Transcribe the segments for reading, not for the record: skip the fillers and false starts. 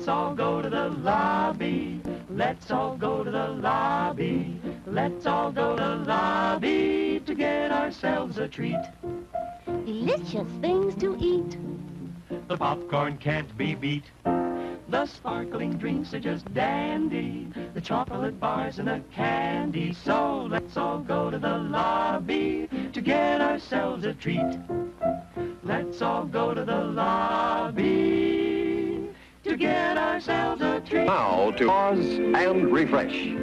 Let's all go to the lobby. Let's all go to the lobby. Let's all go to the lobby to get ourselves a treat. Delicious things to eat. The popcorn can't be beat. The sparkling drinks are just dandy. The chocolate bars and the candy. So let's all go to the lobby to get ourselves a treat. Let's all go to the lobby to get ourselves a treat. Now to pause and refresh.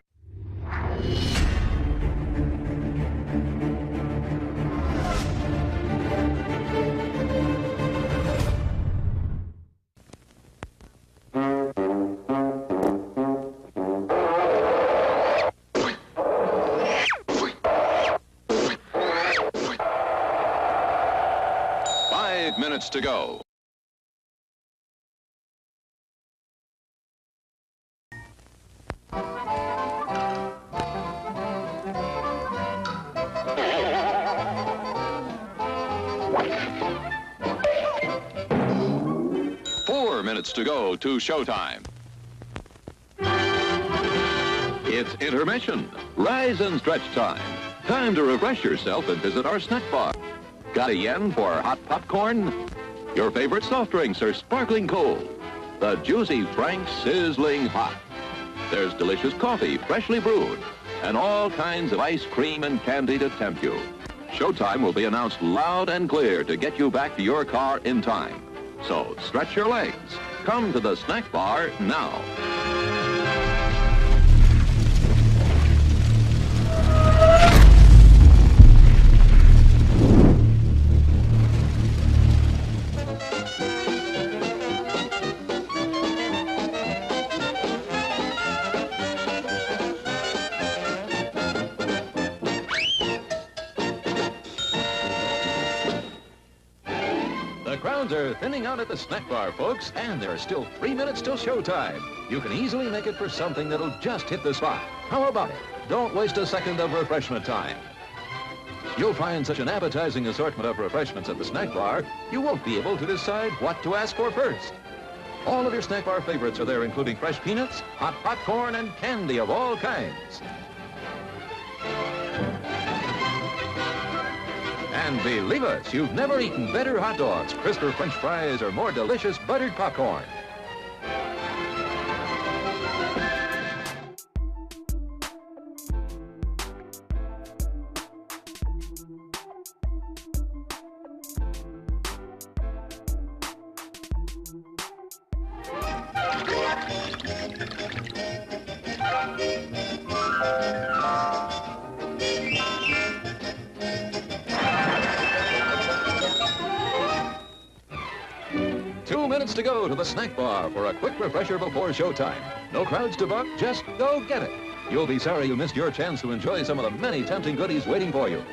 Minutes to go. Four minutes to go to showtime. It's intermission. Rise and stretch time. Time to refresh yourself and visit our snack bar. Got a yen for hot popcorn? Your favorite soft drinks are sparkling cold. The juicy Frank's sizzling hot. There's delicious coffee, freshly brewed, and all kinds of ice cream and candy to tempt you. Showtime will be announced loud and clear to get you back to your car in time. So stretch your legs. Come to the snack bar now. The crowds are thinning out at the snack bar, folks, and there are still 3 minutes till showtime. You can easily make it for something that'll just hit the spot. How about it? Don't waste a second of refreshment time. You'll find such an appetizing assortment of refreshments at the snack bar, you won't be able to decide what to ask for first. All of your snack bar favorites are there, including fresh peanuts, hot popcorn, and candy of all kinds. And believe us, you've never eaten better hot dogs, crisper French fries, or more delicious buttered popcorn. Minutes to go to the snack bar for a quick refresher before showtime. No crowds to buck, just go get it. You'll be sorry you missed your chance to enjoy some of the many tempting goodies waiting for you.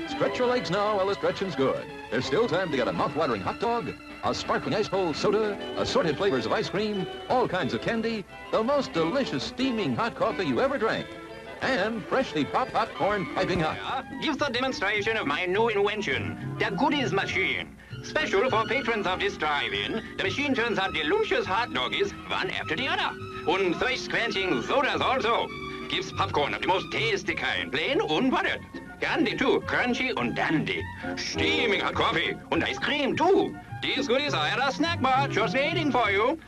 Stretch your legs now while the stretching's good. There's still time to get a mouth-watering hot dog, a sparkling ice-cold soda, assorted flavors of ice cream, all kinds of candy, the most delicious steaming hot coffee you ever drank, and freshly popped popcorn piping hot. Gives the demonstration of my new invention, the goodies machine. Special for patrons of this drive-in, the machine turns out delicious hot doggies one after the other. And thirst-quenching sodas also. Gives popcorn of the most tasty kind, plain unbuttered. Candy too, crunchy and dandy. Steaming hot coffee and ice cream too. These goodies are at our snack bar just waiting for you.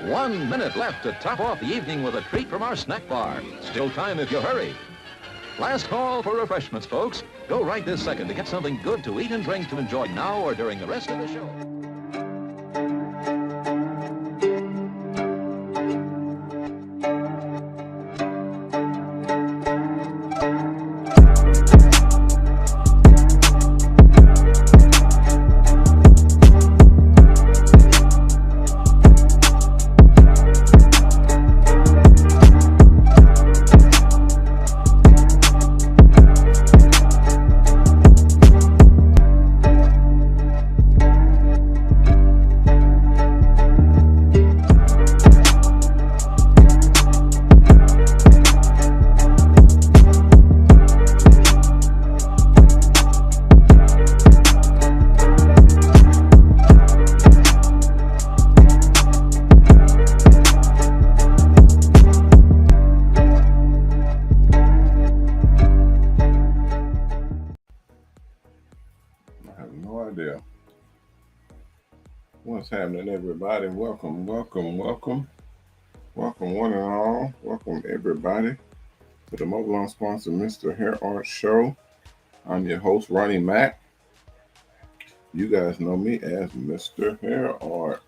One minute left to top off the evening with a treat from our snack bar. Still time if you hurry. Last call for refreshments, folks. Go right this second to get something good to eat and drink to enjoy now or during the rest of the show. I have no idea what's happening, everybody. Welcome, welcome, welcome. Welcome, one and all. Welcome, everybody, to the MOBALON sponsor, MrHairArt Show. I'm your host, Ronnie Mac. You guys know me as MrHairArt.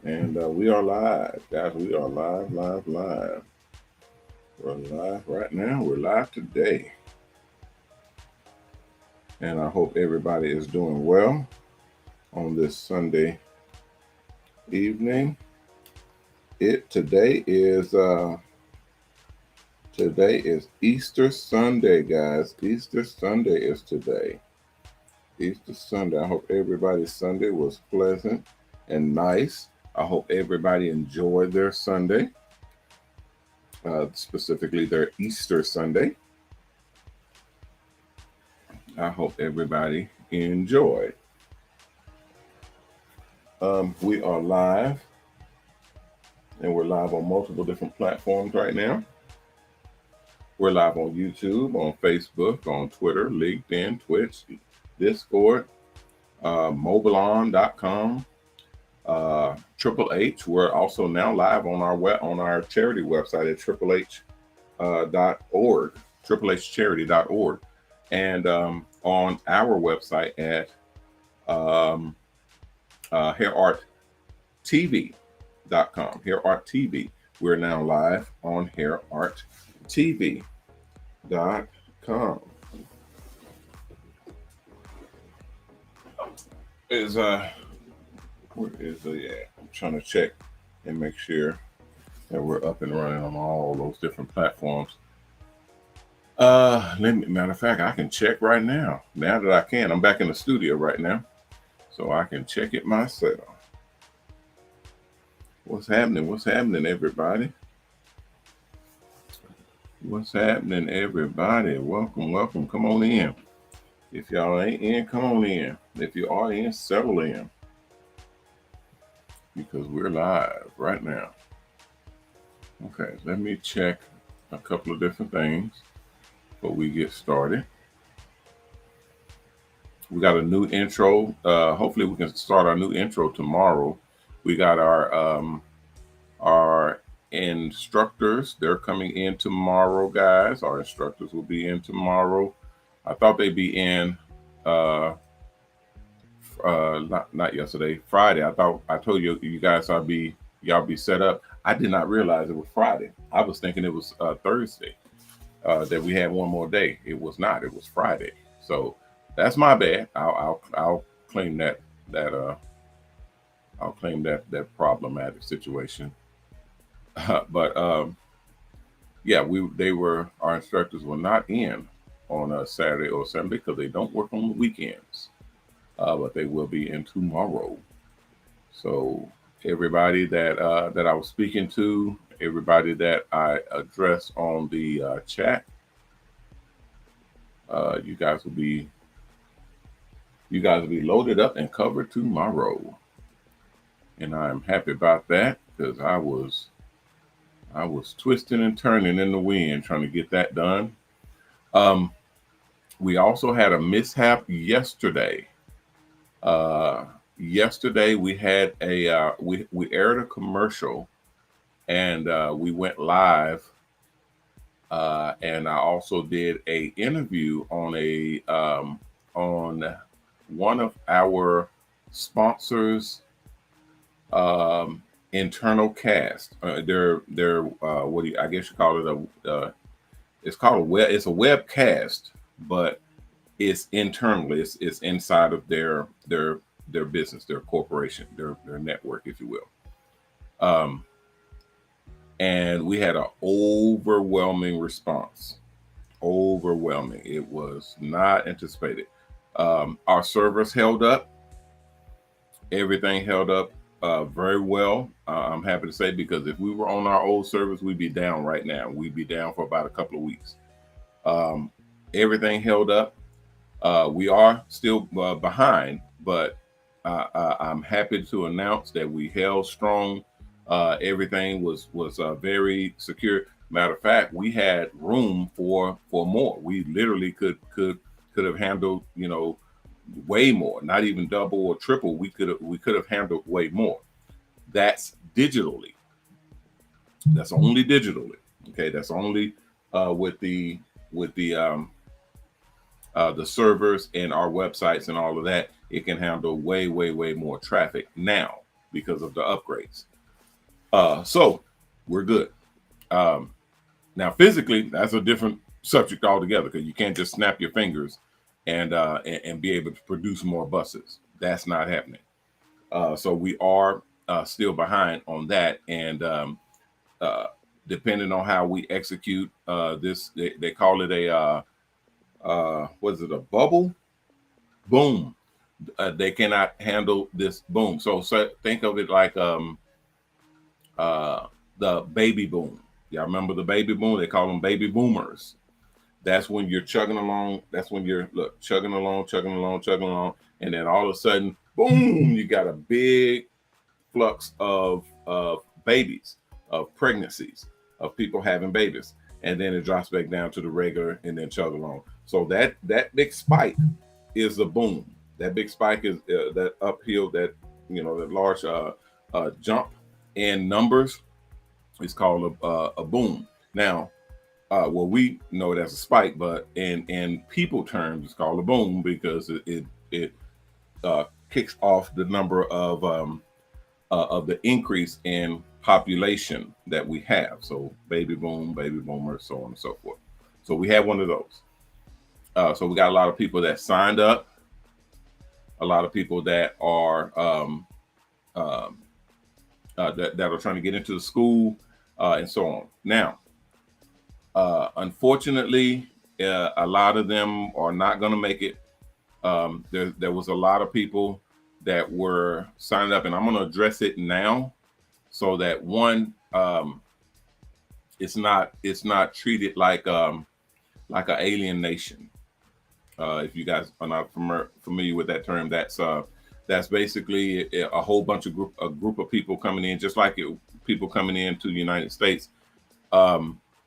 And we are live, guys. We are live. We're live right now. We're live today. And I hope everybody is doing well on this Sunday evening. Today is Easter Sunday, guys. Easter Sunday is today. Easter Sunday. I hope everybody's Sunday was pleasant and nice. I hope everybody enjoyed their Sunday, specifically their Easter Sunday. I hope everybody enjoyed. We are live, and we're live on multiple different platforms right now. We're live on YouTube, on Facebook, on Twitter, LinkedIn, Twitch, Discord, MOBALON.com, Triple H. We're also now live on our charity website at tripleh.org, triplehcharity.org, and on our website at HairArtTV.com. HairArt TV. We're now live on HairArtTV.com. Where is it? I'm trying to check and make sure that we're up and running on all those different platforms. Matter of fact, I can check right now. Now that I can, I'm back in the studio right now, so I can check it myself. What's happening? What's happening, everybody? What's happening, everybody? Welcome, welcome. Come on in. If y'all ain't in, come on in. If you are in, settle in, because we're live right now. Okay, let me check a couple of different things before we get started. We got a new intro. Hopefully we can start our new intro tomorrow. We got our instructors. They're coming in tomorrow, guys. Our instructors will be in tomorrow. I thought they'd be in not yesterday, Friday. I told you guys y'all be set up. I did not realize it was Friday. I was thinking it was Thursday. That we had one more day. It was not. It was Friday. So that's my bad. I'll claim that I'll claim that problematic situation. But yeah, our instructors were not in on a Saturday or Sunday because they don't work on the weekends. But they will be in tomorrow. So everybody that I was speaking to, everybody that I address on the chat, you guys will be loaded up and covered tomorrow, and I'm happy about that because I was twisting and turning in the wind trying to get that done. We also had a mishap yesterday. Yesterday we had we aired a commercial. And we went live, and I also did a interview on on one of our sponsors' internal cast. They're what do you, I guess you call it it's called it's a webcast, but it's internally. It's inside of their business, their corporation, their network, if you will. And we had an overwhelming response. Overwhelming. It was not anticipated. Our servers held up. Everything held up very well. I'm happy to say, because if we were on our old servers, we'd be down right now. We'd be down for about a couple of weeks. Everything held up. We are still behind, but I'm happy to announce that we held strong. Everything was very secure. Matter of fact, we had room for more. We literally could have handled, you know, way more, not even double or triple. We could have handled way more. That's digitally. That's only digitally. Okay, that's only with the servers and our websites and all of that. It can handle way more traffic now because of the upgrades. So we're good. Now physically, that's a different subject altogether, because you can't just snap your fingers and be able to produce more buses. That's not happening. So we are still behind on that, and depending on how we execute this, they call it a what is it, a bubble boom. They cannot handle this boom. So think of it like the baby boom. Y'all remember the baby boom? They call them baby boomers. That's when you're chugging along. That's when you're chugging along, and then all of a sudden, boom! You got a big flux of babies, of pregnancies, of people having babies, and then it drops back down to the regular, and then chug along. So that big spike is a boom. That big spike is that uphill, that that large jump in numbers is called a boom. Now, well, we know it as a spike, but in people terms, it's called a boom because it kicks off the number of the increase in population that we have. So baby boom, baby boomer, so on and so forth. So we have one of those. So we got a lot of people that signed up, a lot of people that are that are trying to get into the school, and so on. Now, unfortunately, a lot of them are not going to make it. There was a lot of people that were signed up, and I'm going to address it now, so that one, it's not treated like an alien nation. If you guys are not familiar with that term, that's basically a whole bunch of a group of people coming in, just like people coming into the United States.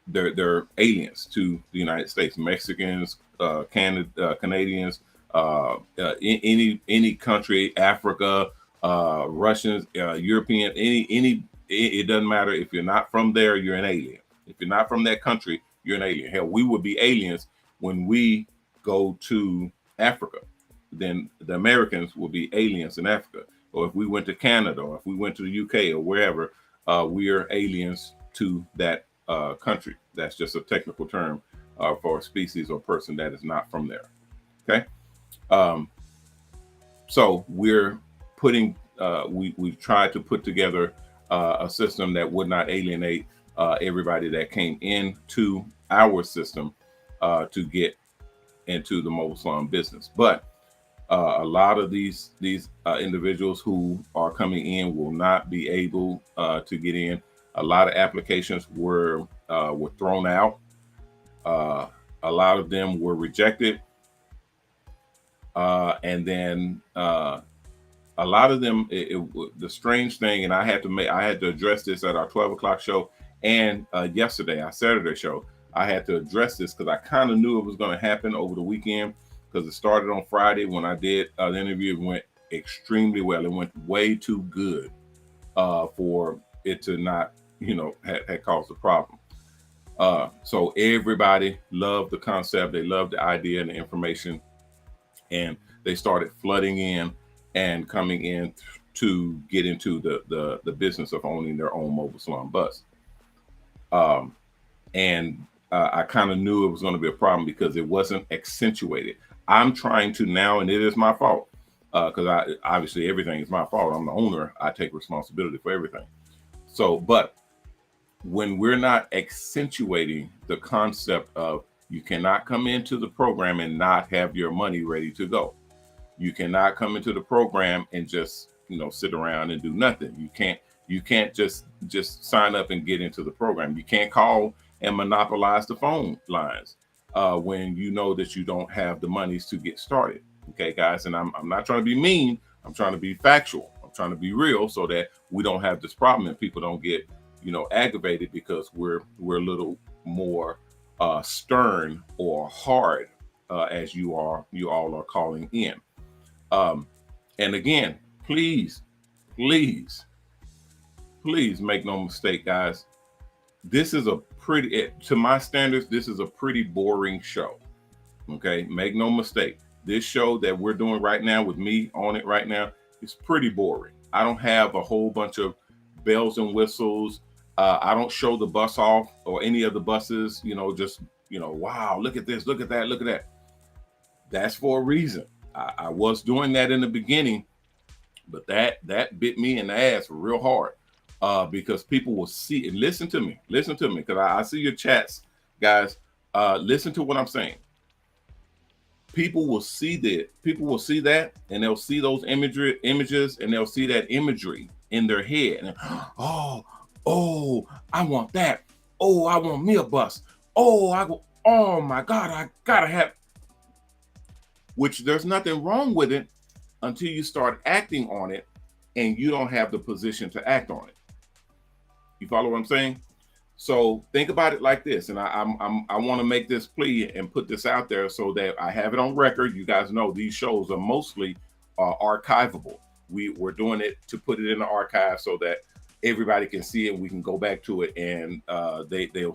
They're aliens to the United States. Mexicans, Canadians, any country, Africa, Russians, European, any. It doesn't matter. If you're not from there, you're an alien. If you're not from that country, you're an alien. Hell, we would be aliens when we go to Africa. Then the Americans will be aliens in Africa. Or if we went to Canada, or if we went to the UK or wherever, we are aliens to that country. That's just a technical term for a species or person that is not from there. Okay. So we're putting, we've tried to put together a system that would not alienate everybody that came into our system to get into the mobile salon business. But a lot of these individuals who are coming in will not be able to get in. A lot of applications were thrown out. A lot of them were rejected. And then a lot of them, the strange thing, and I had to address this at our 12 o'clock show, and yesterday, our Saturday show, I had to address this because I kind of knew it was going to happen over the weekend, because it started on Friday when I did the interview. It went extremely well. It went way too good for it to not, had caused a problem. So everybody loved the concept. They loved the idea and the information, and they started flooding in and coming in to get into the business of owning their own mobile salon bus. And I kind of knew it was going to be a problem because it wasn't accentuated. I'm trying to now, and it is my fault, because obviously everything is my fault. I'm the owner. I take responsibility for everything. So, but when we're not accentuating the concept of, you cannot come into the program and not have your money ready to go. You cannot come into the program and just, sit around and do nothing. You can't just sign up and get into the program. You can't call and monopolize the phone lines when you know that you don't have the monies to get started. Okay, guys, and I'm not trying to be mean. I'm trying to be factual. I'm trying to be real, so that we don't have this problem and people don't get, aggravated because we're a little more stern or hard, as you all are calling in. And again, please make no mistake, guys. This is a pretty, to my standards, this is a pretty boring show. Okay, make no mistake. This show that we're doing right now with me on it right now is pretty boring. I don't have a whole bunch of bells and whistles. I don't show the bus off or any of the buses, just, wow, look at this, look at that, look at that. That's for a reason. I was doing that in the beginning, but that bit me in the ass real hard, because people will see and listen to me, because I see your chats, guys. Listen to what I'm saying. People will see that, and they'll see those images, and they'll see that imagery in their head. And oh, I want that. Oh, I want me a bus. Oh my God, I gotta have. Which there's nothing wrong with it until you start acting on it, and you don't have the position to act on it. You follow what I'm saying? So think about it like this, and I want to make this plea and put this out there so that I have it on record. You guys know these shows are mostly archivable. We're doing it to put it in the archive so that everybody can see it. We can go back to it, and everybody will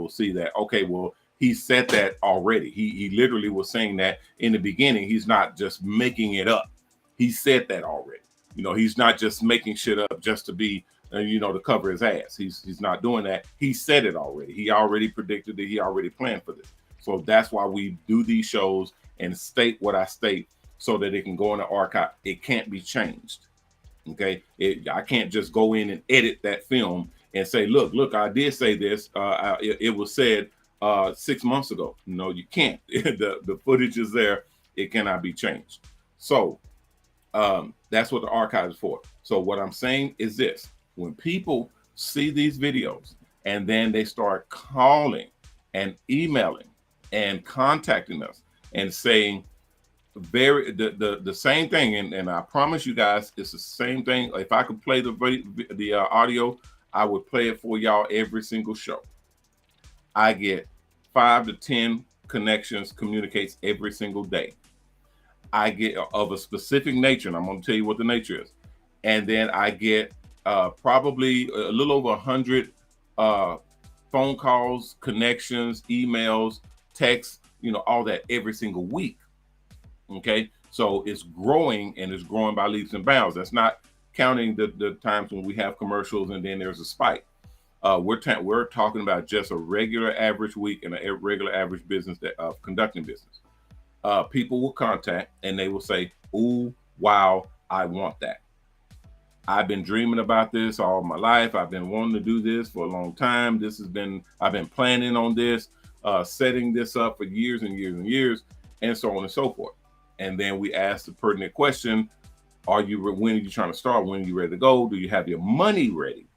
see that, okay, well, he said that already. He literally was saying that in the beginning. He's not just making it up. He said that already. He's not just making shit up just to be, to cover his ass. He's not doing that. He said it already. He already predicted it. He already planned for this. So that's why we do these shows and state what I state so that it can go in the archive. It can't be changed. Okay. I can't just go in and edit that film and say, look, I did say this. It was said 6 months ago. No, you can't. The footage is there. It cannot be changed. So that's what the archive is for. So what I'm saying is this: when people see these videos and then they start calling and emailing and contacting us and saying the same thing, and I promise you guys, it's the same thing. If I could play the audio, I would play it for y'all every single show. I get 5 to 10 connections, communicates every single day. I get of a specific nature, and I'm going to tell you what the nature is. And then I get probably a little over 100 phone calls, connections, emails, texts, all that every single week. Okay, so it's growing, and it's growing by leaps and bounds. That's not counting the times when we have commercials and then there's a spike. We're talking about just a regular average week and a regular average business of conducting business. People will contact and they will say, "Ooh, wow, I want that. I've been dreaming about this all my life. I've been wanting to do this for a long time. I've been planning on this, setting this up for years and years and years," and so on and so forth. And then we ask the pertinent question: when are you trying to start? When are you ready to go? Do you have your money ready?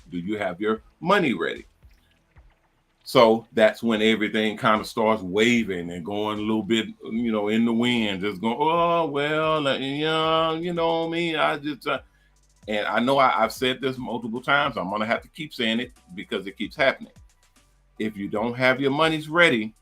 Do you have your money ready? So that's when everything kind of starts waving and going a little bit, in the wind, just going, oh, well, you know me. And I know I've said this multiple times. I'm going to have to keep saying it because it keeps happening. If you don't have your monies ready,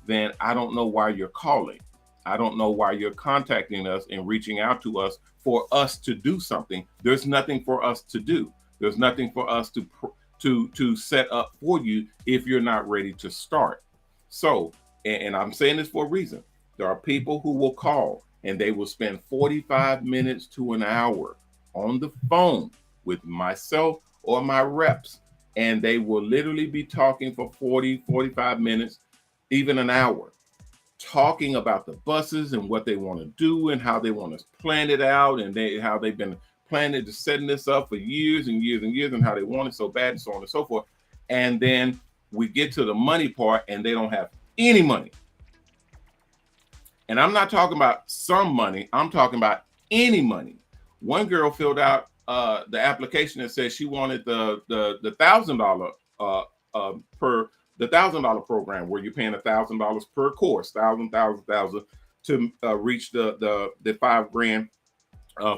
then I don't know why you're calling. I don't know why you're contacting us and reaching out to us for us to do something. There's nothing for us to do. There's nothing for us to set up for you if you're not ready to start. So, and I'm saying this for a reason. There are people who will call and they will spend 45 minutes to an hour on the phone with myself or my reps, and they will literally be talking for 45 minutes, even an hour, talking about the buses and what they want to do and how they want to plan it out, and how they've been planning to setting this up for years and years and years, and how they want it so bad, and so on and so forth. And then we get to the money part and they don't have any money. And I'm not talking about some money, I'm talking about any money. One girl filled out the application that says she wanted the $1,000 the $1,000 program, where you're paying $1,000 per course, thousand to reach the $5,000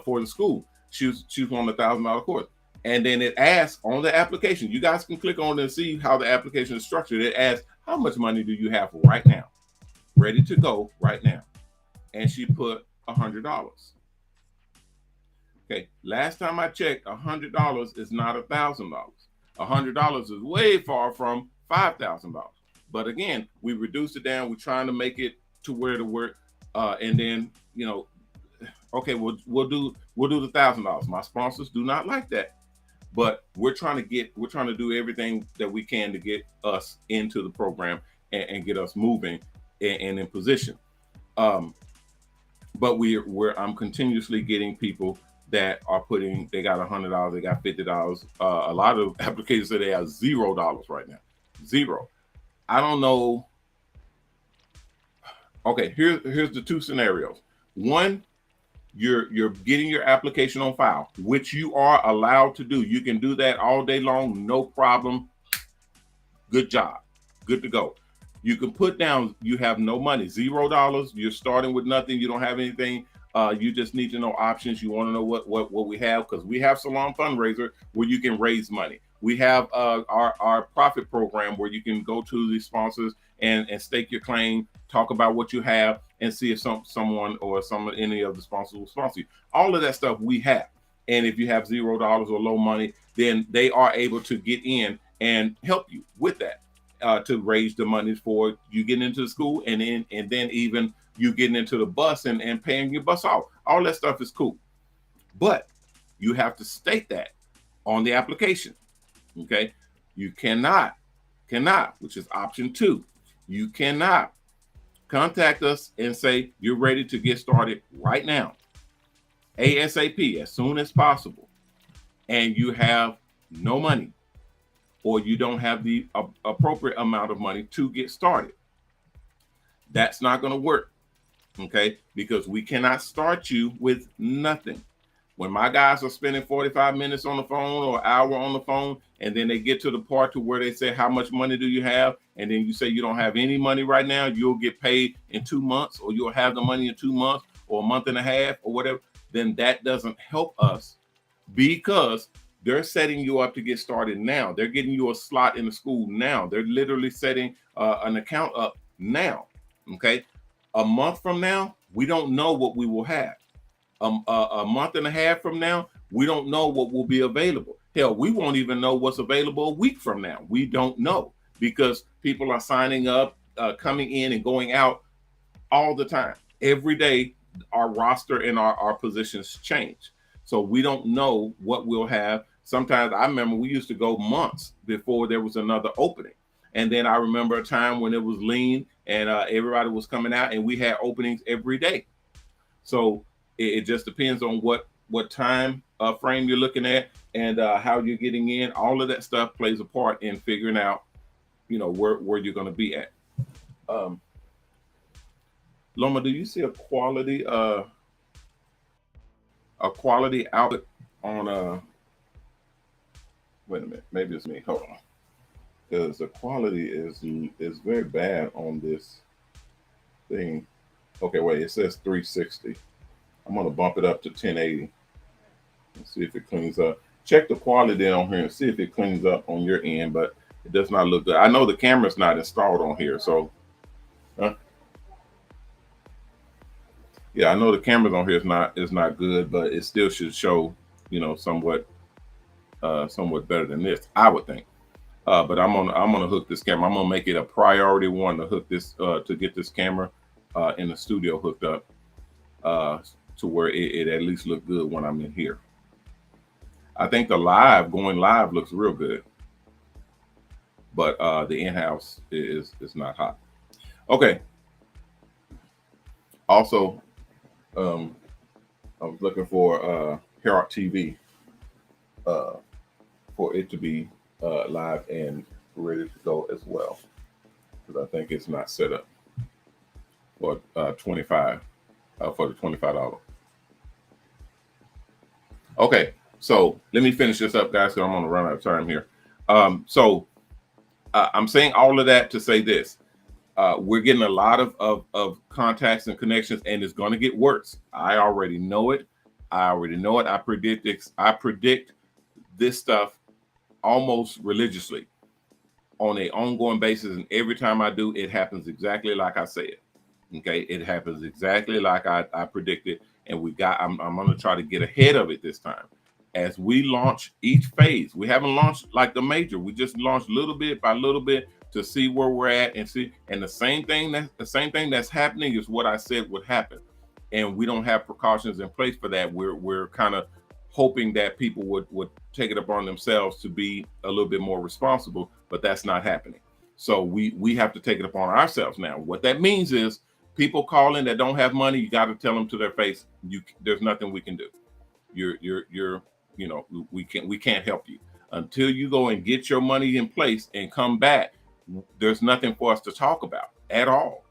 for the school. She was on the $1,000 course. And then it asks on the application, you guys can click on it and see how the application is structured. It asks, how much money do you have right now? Ready to go right now. And she put $100. Okay, last time I checked, $100 is not $1,000. $100 is way far from $5,000. But again, we reduced it down. We're trying to make it to where to work. And then, you know, okay, we'll do the $1,000. My sponsors do not like that. But we're trying to do everything that we can to get us into the program and get us moving and in position. But I'm continuously getting people that are they got $100, they got $50. A lot of applications say they have $0 right now. Zero. I don't know. Okay, here's the two scenarios. One, you're getting your application on file, which you are allowed to do. You can do that all day long, no problem. Good job. Good to go. You can put down you have no money, $0. You're starting with nothing. You don't have anything. You just need to know options. You want to know what we have, because we have Salon Fundraiser where you can raise money. We have our profit program where you can go to the sponsors and stake your claim, talk about what you have, and see if someone or any of the sponsors will sponsor you. All of that stuff we have. And if you have $0 or low money, then they are able to get in and help you with that to raise the money for you getting into the school, and then even you getting into the bus and paying your bus off. All that stuff is cool. But you have to state that on the application. Okay? You cannot, which is option 2. You cannot contact us and say you're ready to get started right now, ASAP, as soon as possible, and you have no money or you don't have the appropriate amount of money to get started. That's not going to work, okay? Because we cannot start you with nothing. When my guys are spending 45 minutes on the phone or an hour on the phone, and then they get to the part to where they say, how much money do you have? And then you say you don't have any money right now, you'll get paid in 2 months, or you'll have the money in 2 months or a month and a half or whatever, then that doesn't help us, because they're setting you up to get started now. They're getting you a slot in the school now. They're literally setting an account up now, okay? A month from now, we don't know what we will have. A month and a half from now, we don't know what will be available. Hell, we won't even know what's available a week from now. We don't know, because people are signing up, coming in and going out all the time. Every day, our roster and our positions change. So we don't know what we'll have. Sometimes I remember we used to go months before there was another opening. And then I remember a time when it was lean and everybody was coming out and we had openings every day. So it just depends on what time frame you're looking at and how you're getting in. All of that stuff plays a part in figuring out, you know, where you're going to be at. Loma, do you see a quality output on wait a minute, maybe it's me. Hold on, because the quality is very bad on this thing. Okay, wait, it says 360. I'm gonna bump it up to 1080 and see if it cleans up. Check the quality on here and see if it cleans up on your end, but it does not look good. I know the camera's not installed on here, so yeah, I know the camera on here is not good, but it still should show, you know, somewhat better than this, I would think. But I'm gonna hook this camera. I'm gonna make it a priority one to hook this to get this camera in the studio hooked up to where it at least look good when I'm in here. I think the going live looks real good, but the in-house is not hot. Okay. Also, I was looking for MrHairArt TV for it to be live and ready to go as well, because I think it's not set up for $25 for the $25. Okay, so let me finish this up, guys, because I'm going to run out of time here. So I'm saying all of that to say this. We're getting a lot of contacts and connections, and it's going to get worse. I already know it. I predict this stuff almost religiously on an ongoing basis. And every time I do, it happens exactly like I said. Okay, it happens exactly like I predicted. And I'm going to try to get ahead of it this time. As we launch each phase, we haven't launched like the major. We just launched little bit by little bit to see where we're at and see. And the same thing that's happening is what I said would happen. And we don't have precautions in place for that. We're kind of hoping that people would take it upon themselves to be a little bit more responsible, but that's not happening. So we have to take it upon ourselves now. What that means is people calling that don't have money, you got to tell them to their face, there's nothing we can do. We can't help you until you go and get your money in place and come back. There's nothing for us to talk about at all.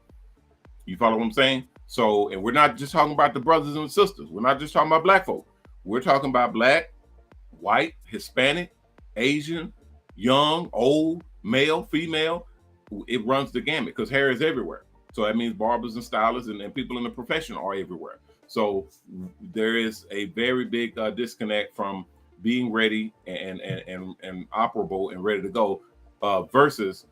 You follow what I'm saying? So, and we're not just talking about the brothers and sisters. We're not just talking about black folk. We're talking about black, white, Hispanic, Asian, young, old, male, female. It runs the gamut because hair is everywhere. So that means barbers and stylists and people in the profession are everywhere. So there is a very big disconnect from being ready and operable and ready to go versus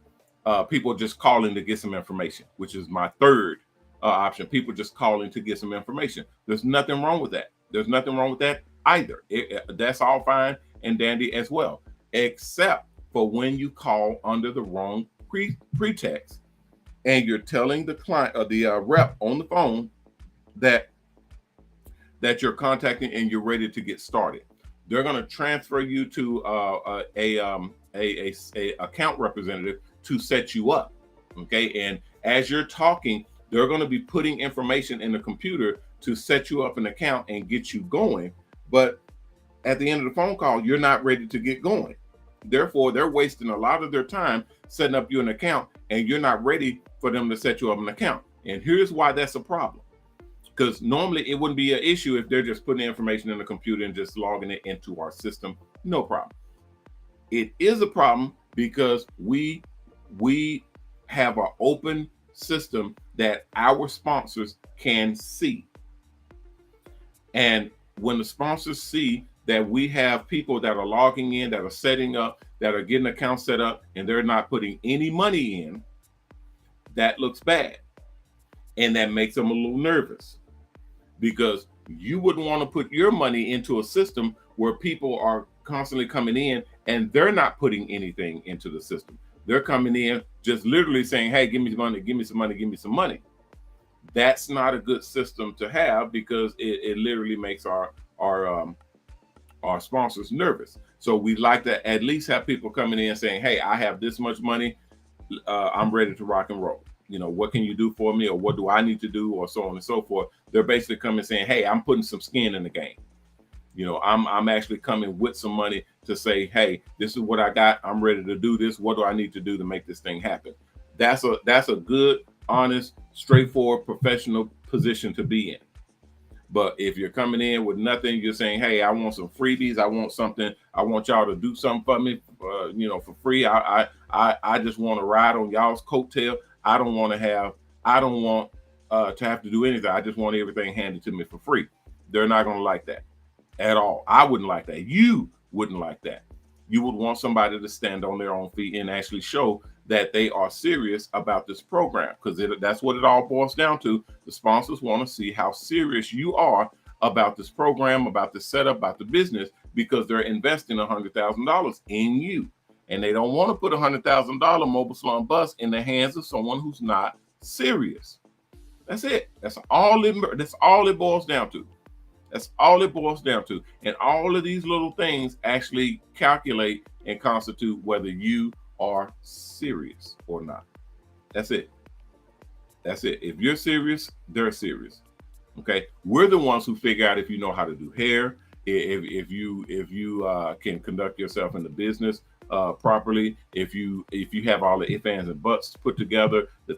people just calling to get some information, which is my third option. People just calling to get some information. There's nothing wrong with that. There's nothing wrong with that either. That's all fine and dandy as well, except for when you call under the wrong pretext and you're telling the client or the rep on the phone that you're contacting and you're ready to get started. They're going to transfer you to a account representative to set you up. Okay, and as you're talking, they're going to be putting information in the computer to set you up an account and get you going. But at the end of the phone call, you're not ready to get going. Therefore, they're wasting a lot of their time setting up you an account, and you're not ready for them to set you up an account. And here's why that's a problem. Because normally it wouldn't be an issue if they're just putting information in the computer and just logging it into our system. No problem. It is a problem because we have an open system that our sponsors can see. And when the sponsors see that we have people that are logging in, that are setting up, that are getting accounts set up, and they're not putting any money in, that looks bad. And that makes them a little nervous because you wouldn't want to put your money into a system where people are constantly coming in and they're not putting anything into the system. They're coming in just literally saying, hey, give me some money, give me some money, give me some money. That's not a good system to have because it literally makes our sponsors nervous. So we like to at least have people coming in saying, hey, I have this much money. I'm ready to rock and roll. You know, what can you do for me, or what do I need to do, or so on and so forth. They're basically coming saying, hey, I'm putting some skin in the game. You know, I'm actually coming with some money to say, hey, this is what I got. I'm ready to do this. What do I need to do to make this thing happen? That's a good, honest, straightforward, professional position to be in. But if you're coming in with nothing, you're saying, hey, I want some freebies. I want something. I want y'all to do something for me, for free. I just want to ride on y'all's coattail. I don't want to have to do anything. I just want everything handed to me for free. They're not going to like that at all. I wouldn't like that. You wouldn't like that. You would want somebody to stand on their own feet and actually show that they are serious about this program, because that's what it all boils down to. The sponsors want to see how serious you are about this program, about the setup, about the business, because they're investing $100,000 in you. And they don't want to put $100,000 Mobile Salon Bus in the hands of someone who's not serious. That's it. That's all it boils down to. That's all it boils down to. And all of these little things actually calculate and constitute whether you are serious or not. That's it. That's it. If you're serious, they're serious. Okay. We're the ones who figure out if you know how to do hair, if you can conduct yourself in the business properly, if you have all the ifs, ands, and buts put together, the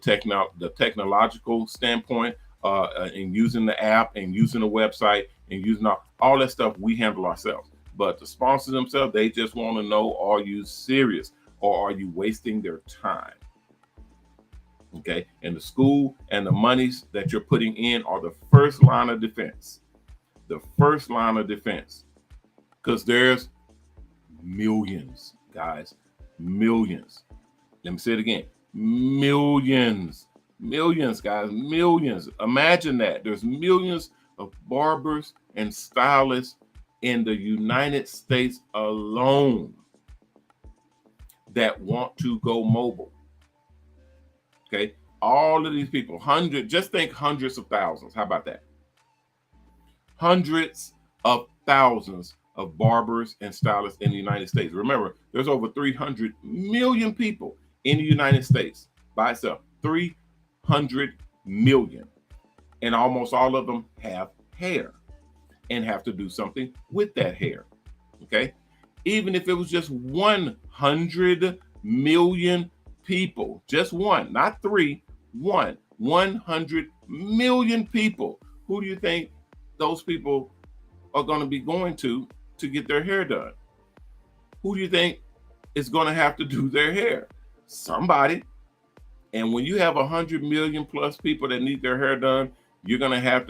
technological standpoint, and using the app and using the website and using all that stuff, we handle ourselves. But the sponsors themselves, they just want to know, are you serious or are you wasting their time? Okay, and the school and the monies that you're putting in are the first line of defense. The first line of defense, because there's Millions, guys, millions. Let me say it again. Millions, millions, guys, millions. Imagine that. There's millions of barbers and stylists in the United States alone that want to go mobile. Okay. All of these people, just think hundreds of thousands. How about that? Hundreds of thousands of barbers and stylists in the United States. Remember, there's over 300 million people in the United States by itself. 300 million. And almost all of them have hair and have to do something with that hair. Okay. Even if it was just 100 million people, just one, not three, 100 million people. Who do you think those people are going to be going to get their hair done? Who do you think is going to have to do their hair? Somebody. And when you have 100 million plus people that need their hair done, you're going to have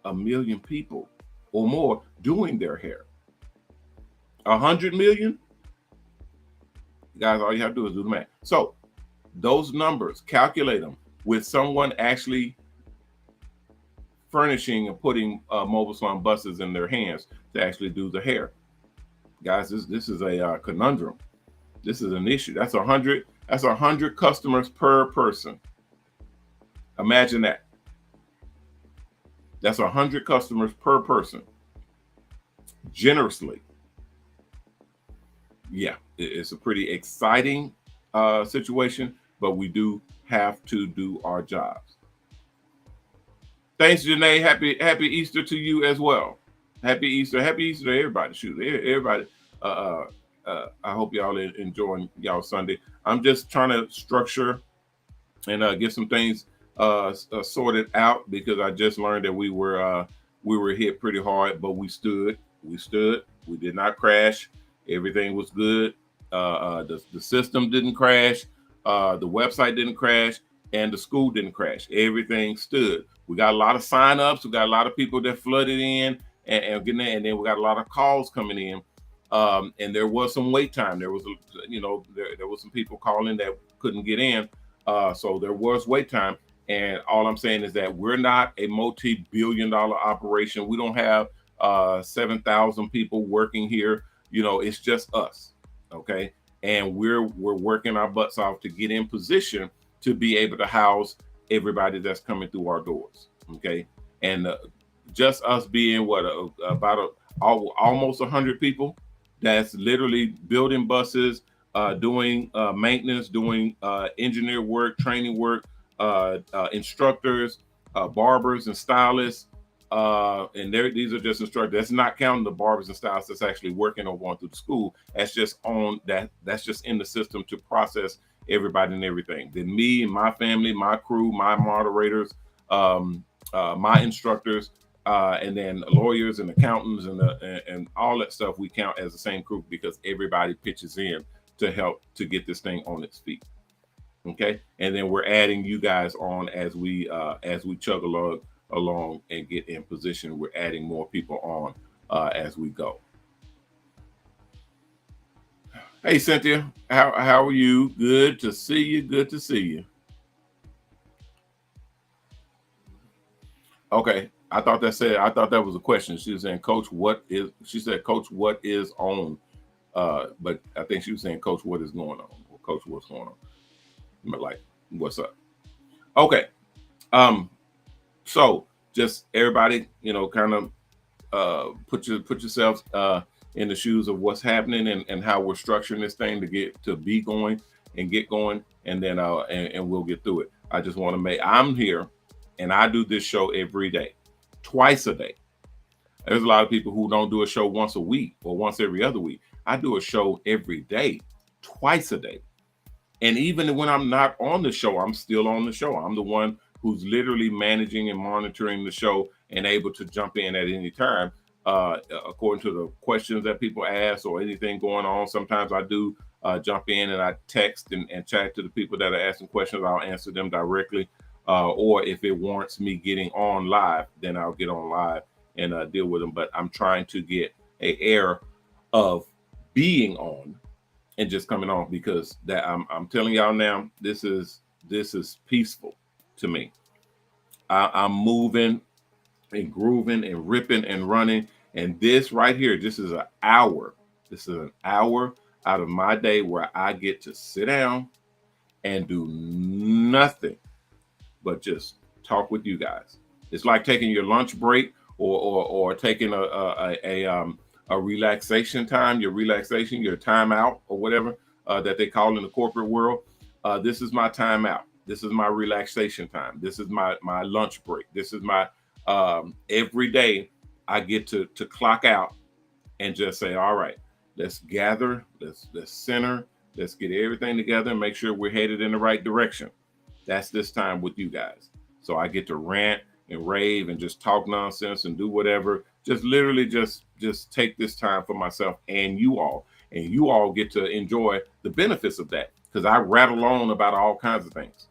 1 million people or more doing their hair. 100 million? Guys, all you have to do is do the math. So those numbers, calculate them with someone actually furnishing and putting mobile salon buses in their hands to actually do the hair. Guys, this is a conundrum. This is an issue. That's 100 customers per person. Imagine that. That's 100 customers per person. Generously. Yeah, it's a pretty exciting situation, but we do have to do our jobs. Thanks, Janae. Happy Easter to you as well. Happy Easter to everybody. Shoot, everybody. I hope y'all enjoying y'all Sunday. I'm just trying to structure and get some things sorted out because I just learned that we were hit pretty hard, but we stood. We did not crash. Everything was good. The system didn't crash. The website didn't crash, and the school didn't crash. Everything stood. We got a lot of signups. We got a lot of people that flooded in and getting there, and then we got a lot of calls coming in. And there was some wait time. There was, there was some people calling that couldn't get in. So there was wait time. And all I'm saying is that we're not a multi-billion-dollar operation. We don't have 7,000 people working here. It's just us. Okay. And we're working our butts off to get in position to be able to house everybody that's coming through our doors. Okay. And just us being almost 100 people that's literally building buses, doing maintenance, doing engineer work, training work, instructors, barbers and stylists. And these are just instructors. That's not counting the barbers and stylists that's actually working or going through the school. That's just that's just in the system to process everybody and everything. Then me and my family, my crew, my moderators, my instructors, and then lawyers and accountants and all that stuff we count as the same crew because everybody pitches in to help to get this thing on its feet. Okay, and then we're adding you guys on as we chug along and get in position. We're adding more people on as we go. Hey Cynthia, how are you? Good to see you. Good to see you. Okay, I thought that was a question. She was saying, Coach, she said, Coach, what is on? But I think she was saying, Coach, what is going on? Or Coach, what's going on? But like, what's up? Okay. So just everybody, kind of put yourselves in the shoes of what's happening and how we're structuring this thing to be going and get going, and then and we'll get through it. I just want to I'm here and I do this show every day, twice a day. There's a lot of people who don't do a show once a week or once every other week. I do a show every day, twice a day. And even when I'm not on the show, I'm still on the show. I'm the one who's literally managing and monitoring the show and able to jump in at any time, according to the questions that people ask or anything going on. Sometimes I do jump in and I text and chat to the people that are asking questions. I'll answer them directly. Or if it warrants me getting on live, then I'll get on live and deal with them. But I'm trying to get an air of being on and just coming on, because that I'm telling y'all now, this is peaceful to me. I'm moving and grooving and ripping and running. And this right here, this is an hour. This is an hour out of my day where I get to sit down and do nothing but just talk with you guys. It's like taking your lunch break or taking a relaxation time, your time out or whatever that they call in the corporate world. This is my time out. This is my relaxation time. This is my lunch break. This is my every day I get to clock out and just say, all right, let's gather, let's center, let's get everything together and make sure we're headed in the right direction. That's this time with you guys. So I get to rant and rave and just talk nonsense and do whatever. Just literally just take this time for myself and you all. And you all get to enjoy the benefits of that, because I rattle on about all kinds of things.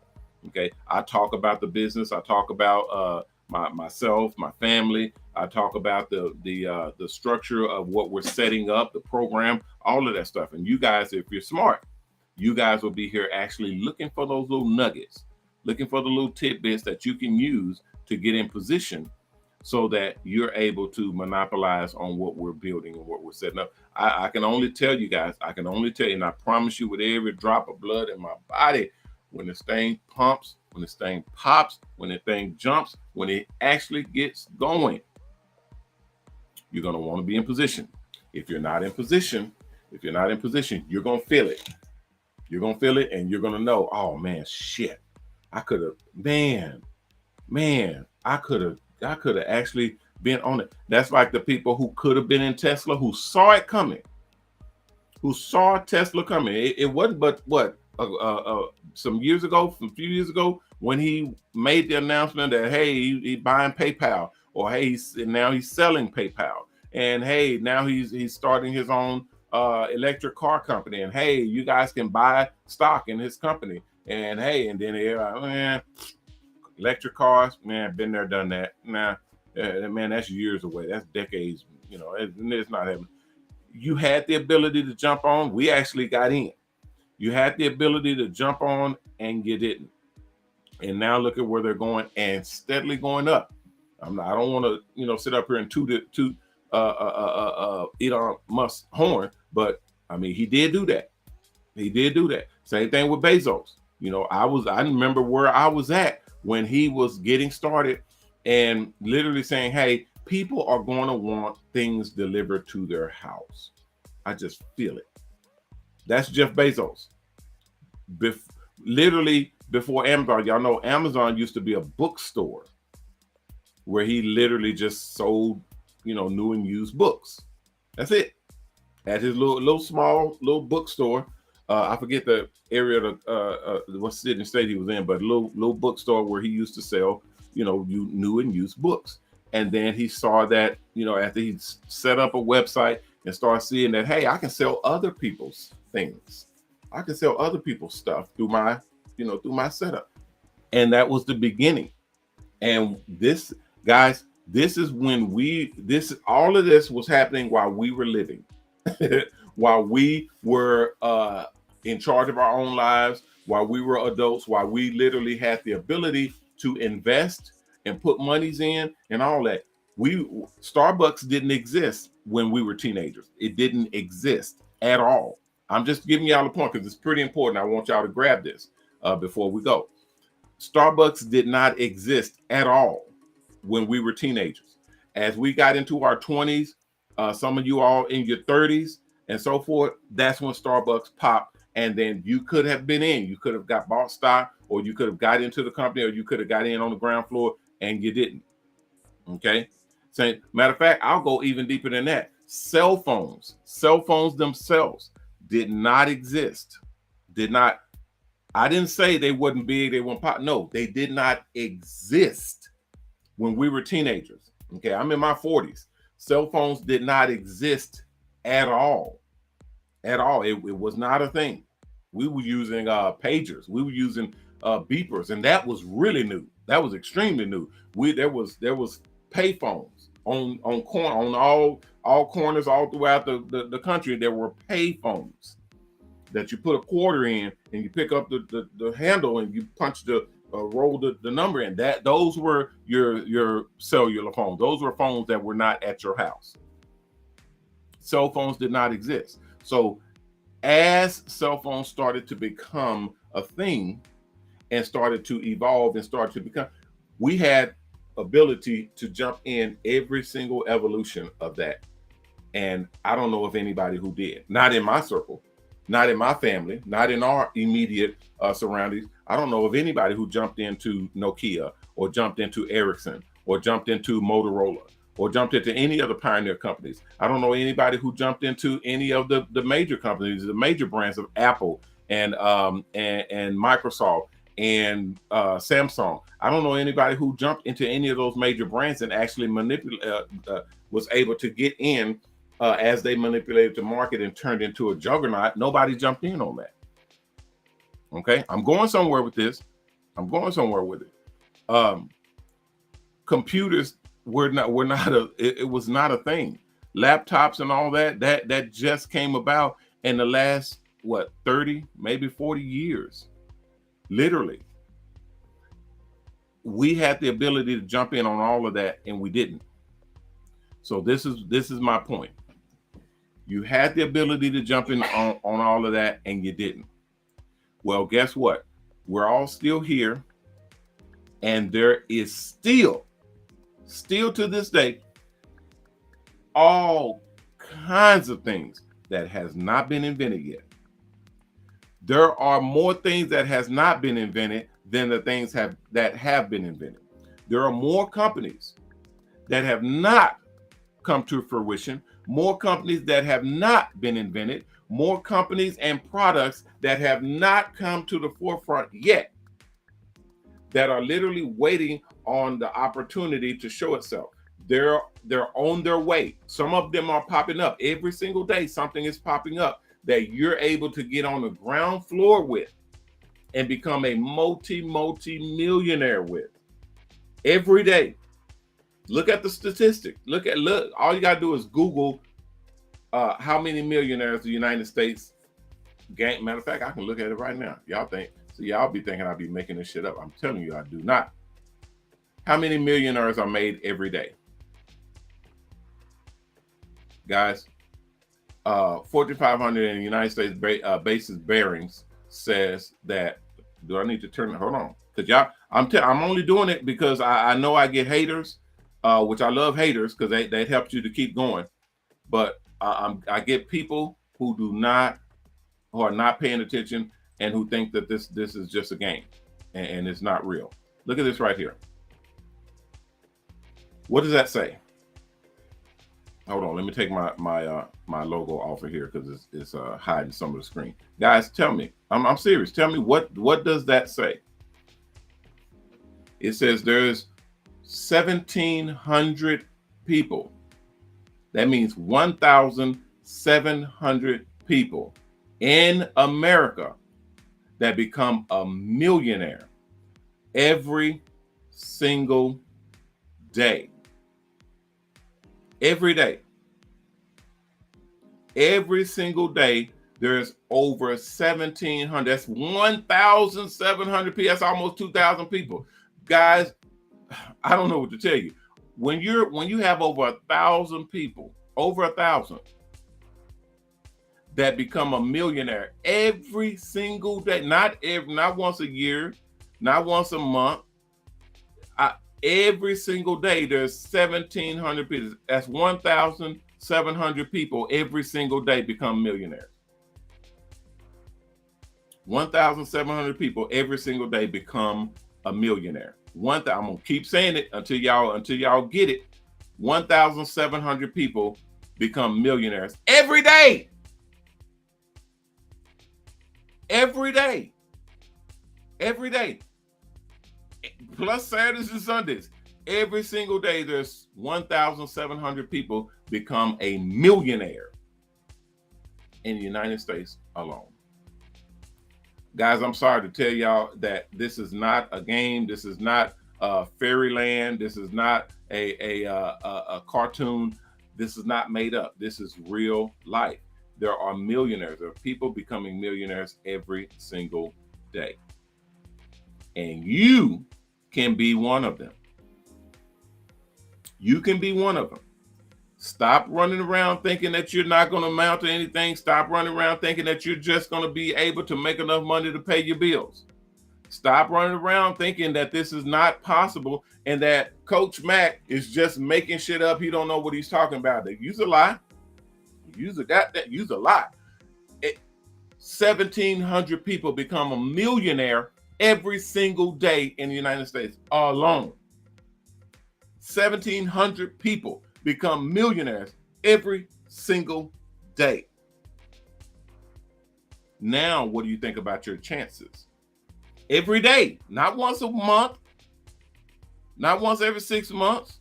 Okay, I talk about the business. I talk about myself, my family. I talk about the structure of what we're setting up, the program, all of that stuff. And you guys, if you're smart, you guys will be here actually looking for those little nuggets, looking for the little tidbits that you can use to get in position so that you're able to monopolize on what we're building and what we're setting up. I can only tell you guys, and I promise you with every drop of blood in my body, when this thing pumps, when this thing pops, when the thing jumps, when it actually gets going, you're going to want to be in position. If you're not in position, you're going to feel it. You're going to feel it, and you're going to know, oh man, shit, I could have, I could have actually been on it. That's like the people who could have been in Tesla, who saw it coming, who saw Tesla coming. It wasn't but what, some few years ago, when he made the announcement that, hey, he's buying PayPal, or hey, now he's selling PayPal, and hey, now he's starting his own electric car company, and hey, you guys can buy stock in his company, and hey, and then man, electric cars, man, been there, done that. Nah, man, that's years away. That's decades. You know, it's not happening. You had the ability to jump on. We actually got in. You had the ability to jump on, and you didn't. And now look at where they're going, and steadily going up. I don't want to, sit up here and toot Elon Musk's horn, but I mean, he did do that. Same thing with Bezos. I remember where I was at when he was getting started and literally saying, hey, people are going to want things delivered to their house. I just feel it. That's Jeff Bezos. Literally before Amazon, y'all know Amazon used to be a bookstore where he literally just sold, new and used books. That's it. At his little small bookstore. I forget the area of what city and state he was in, but a little bookstore where he used to sell, new and used books. And then he saw that, after he set up a website and started seeing that, hey, I can sell other people's things. I can sell other people's stuff through my setup. And that was the beginning. And this, guys, this is when all of this was happening while we were living, while we were in charge of our own lives, while we were adults, while we literally had the ability to invest and put monies in and all that. Starbucks didn't exist when we were teenagers. It didn't exist at all. I'm just giving y'all a point because it's pretty important. I want y'all to grab this before we go. Starbucks did not exist at all when we were teenagers. As we got into our 20s, some of you all in your 30s and so forth, that's when Starbucks popped. And then you could have been in. You could have bought stock, or you could have got into the company, or you could have got in on the ground floor, and you didn't. Okay? So, matter of fact, I'll go even deeper than that. Cell phones themselves did not exist. I didn't say they wasn't big, they weren't pop. No, they did not exist when we were teenagers. Okay, I'm in my 40s. Cell phones did not exist at all. At all. It was not a thing. We were using pagers. We were using beepers, and that was really new. That was extremely new. There was pay phones on all corners all throughout the country. There were pay phones that you put a quarter in and you pick up the handle and you punch roll the number in. Those were your cellular phones. Those were phones that were not at your house. Cell phones did not exist. So as cell phones started to become a thing and started to evolve and started to become, we had ability to jump in every single evolution of that. And I don't know of anybody who did. Not in my circle, not in my family, not in our immediate surroundings. I don't know of anybody who jumped into Nokia or jumped into Ericsson or jumped into Motorola or jumped into any of the pioneer companies. I don't know anybody who jumped into any of the major companies, the major brands of Apple and Microsoft and Samsung. I don't know anybody who jumped into any of those major brands and actually was able to get in as they manipulated the market and turned into a juggernaut. Nobody jumped in on that. Okay, I'm going somewhere with this. I'm going somewhere with it. Computers it was not a thing. Laptops and all that just came about in the last 30, maybe 40 years. Literally. We had the ability to jump in on all of that and we didn't. So this is my point. You had the ability to jump in on all of that and you didn't. Well, guess what? We're all still here, and there is still to this day, all kinds of things that has not been invented yet. There are more things that has not been invented than the things that have been invented. There are more companies that have not come to fruition, more companies that have not been invented, more companies and products that have not come to the forefront yet, that are literally waiting on the opportunity to show itself. They're on their way. Some of them are popping up every single day. Something is popping up that you're able to get on the ground floor with and become a multi-millionaire with every day. Look at the statistic. Look, all you gotta do is Google how many millionaires the United States gain. Matter of fact, I can look at it right now. Y'all be thinking I'll be making this shit up. I'm telling you, I do not. How many millionaires are made every day? Guys, 4,500 in the United States basis bearings says that. Do I need to turn it? Hold on, because y'all, I'm only doing it because I know I get haters, which I love haters because they help you to keep going. But I get people who are not paying attention and who think that this is just a game and it's not real. Look at this right here. What does that say? Hold on, let me take my logo off of here because it's hiding some of the screen. Guys, tell me, I'm serious. Tell me what does that say? It says there's 1,700 people. That means 1,700 people in America that become a millionaire every single day. Every day. Every single day, there's over 1,700. That's 1,700 people. That's almost 2,000 people. Guys, I don't know what to tell you. When you have over 1,000 people, over 1,000, that become a millionaire every single day, not once a year, not once a month, every single day, there's 1,700 people. That's 1,700 people every single day become millionaires. 1,700 people every single day become a millionaire. I'm gonna keep saying it until y'all get it. 1,700 people become millionaires every day. Every day. Every day. Plus Saturdays and Sundays. Every single day, there's 1,700 people become a millionaire in the United States alone. Guys, I'm sorry to tell y'all that this is not a game. This is not fairyland. This is not a cartoon. This is not made up. This is real life. There are millionaires. There are people becoming millionaires every single day. And you can be one of them. You can be one of them. Stop running around thinking that you're not going to amount to anything. Stop running around thinking that you're just going to be able to make enough money to pay your bills. Stop running around thinking that this is not possible and that Coach Mac is just making shit up. He don't know what he's talking about. They use a lie. Use a lot. 1,700 people become a millionaire every single day in the United States alone. 1,700 people become millionaires every single day. Now, what do you think about your chances? Every day, not once a month, not once every 6 months.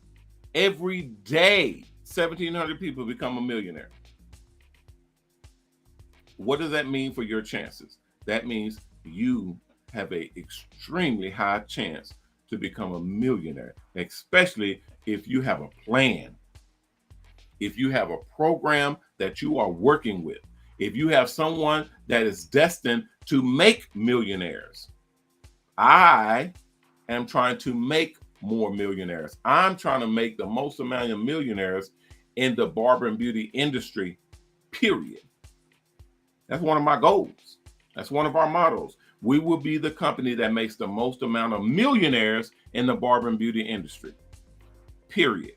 Every day, 1,700 people become a millionaire. What does that mean for your chances? That means you have an extremely high chance to become a millionaire, especially if you have a plan, if you have a program that you are working with, if you have someone that is destined to make millionaires. I am trying to make more millionaires. I'm trying to make the most amount of millionaires in the barber and beauty industry, period. That's one of my goals. That's one of our mottos. We will be the company that makes the most amount of millionaires in the barber and beauty industry, period.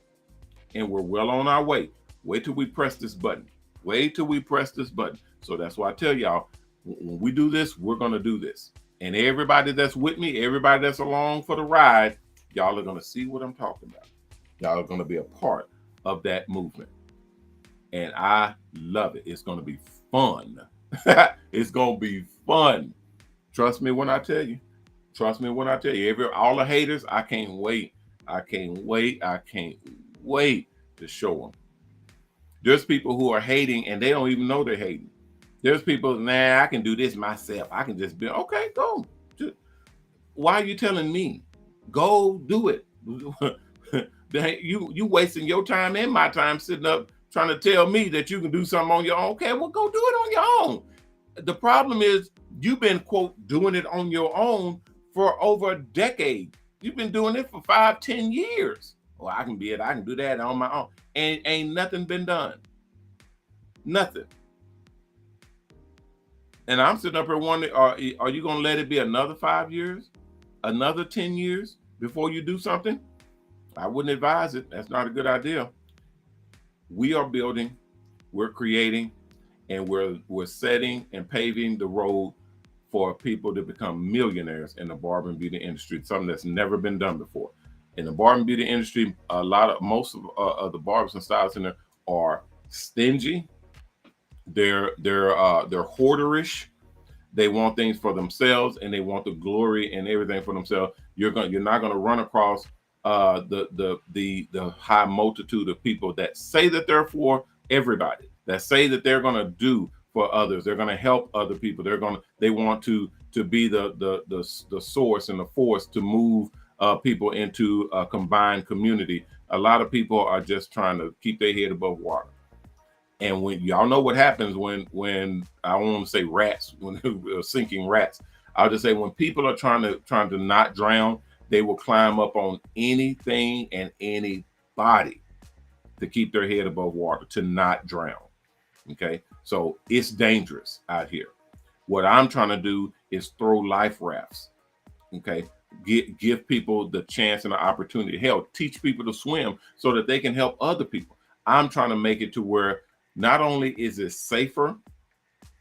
And we're well on our way. Wait till we press this button. Wait till we press this button. So that's why I tell y'all, when we do this, we're going to do this. And everybody that's with me, everybody that's along for the ride, y'all are going to see what I'm talking about. Y'all are going to be a part of that movement. And I love it. It's going to be fun. It's going to be fun. Trust me when I tell you. Trust me when I tell you. All the haters, I can't wait. I can't wait. I can't wait to show them. There's people who are hating and they don't even know they're hating. There's people, I can do this myself. I can just be, okay, go. Why are you telling me? Go do it. You wasting your time and my time sitting up trying to tell me that you can do something on your own. Okay, well, go do it on your own. The problem is you've been, quote, doing it on your own for over a decade. You've been doing it for 5-10 years. Well, I can do that on my own. And ain't nothing been done. Nothing. And I'm sitting up here wondering, are you going to let it be another 5 years? Another 10 years before you do something? I wouldn't advise it. That's not a good idea. We are building, we're creating, and we're setting and paving the road for people to become millionaires in the barber and beauty industry, something that's never been done before. In the barber and beauty industry, most of the barbers and stylists in there are stingy. They're hoarderish. They want things for themselves, and they want the glory and everything for themselves. You're not gonna run across the high multitude of people that say that they're for everybody, that say that they're gonna do for others, they're gonna help other people, they want to be the source and the force to move people into a combined community. A lot of people are just trying to keep their head above water. And when y'all know what happens when I don't want to say rats, when sinking rats, I'll just say when people are trying to not drown, they will climb up on anything and anybody to keep their head above water, to not drown. Okay, so it's dangerous out here. What I'm trying to do is throw life rafts. Okay, give people the chance and the opportunity to help, teach people to swim so that they can help other people. I'm trying to make it to where not only is it safer